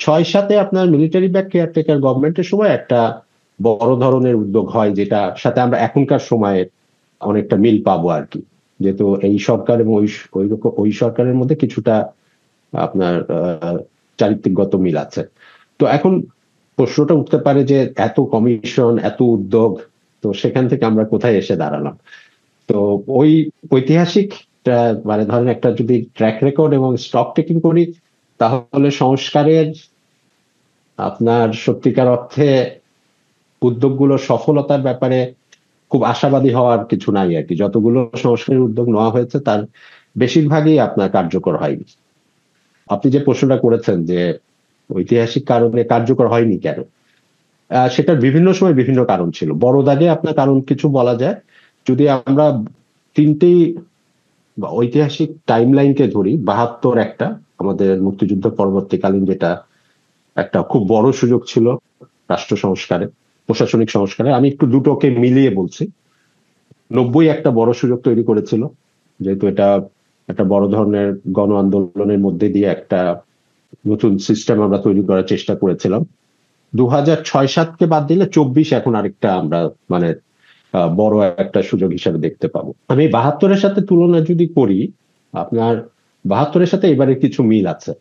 6-7 আপনার military back caretaker গভর্নমেন্টের সময় একটা বড় ধরনের উদ্যোগ হয়, যেটা সাথে আমরা এখনকার সময়ে অনেকটা মিল পাবো আর কি। যেহেতু এই সরকার এবং ওই সরকারের মধ্যে কিছুটা আপনার চারিত্রিকগত মিল আছে। তো এখন প্রশ্নটা উঠতে পারে যে এত কমিশন, এত উদ্যোগ, তো সেখান থেকে আমরা কোথায় এসে দাঁড়ালাম? তো ওই ঐতিহাসিক মানে ধরেন একটা যদি ট্র্যাক রেকর্ড এবং স্টক টেকিং করি, তাহলে সংস্কারের আপনার সত্যিকার অর্থে উদ্যোগগুলোর সফলতার ব্যাপারে খুব আশাবাদী হওয়ার কিছু নাই আর কি। যতগুলো সংস্কারের উদ্যোগ নেওয়া হয়েছে তার বেশিরভাগই আপনার কার্যকর হয়নি। আপনি যে প্রশ্নটা করেছেন যে ঐতিহাসিক কারণে কার্যকর হয়নি কেন, সেটার বিভিন্ন সময় বিভিন্ন কারণ ছিল। বড় দাগে আপনার কারণ কিছু বলা যায়। যদি আমরা তিনটেই ঐতিহাসিক টাইমলাইনকে ধরি, 72 একটা আমাদের মুক্তিযুদ্ধ পরবর্তীকালীন, যেটা একটা খুব বড় সুযোগ ছিল রাষ্ট্র সংস্কারে, প্রশাসনিক সংস্কারে। আমি একটু দুটোকে মিলিয়ে বলছি। 90 একটা বড় সুযোগ তৈরি করেছিল, যেহেতু এটা একটা বড় ধরনের গণ আন্দোলনের মধ্যে দিয়ে একটা নতুন সিস্টেম আমরা তৈরি করার চেষ্টা করেছিলাম। 2006-07কে বাদ দিলে 24 এখন আরেকটা আমরা মানে বড় একটা সুযোগ হিসাবে দেখতে পাবো। আমি 72-এর সাথে তুলনা যদি করি, আপনার 72-এর সাথে এবারে কিছু মিল আছে।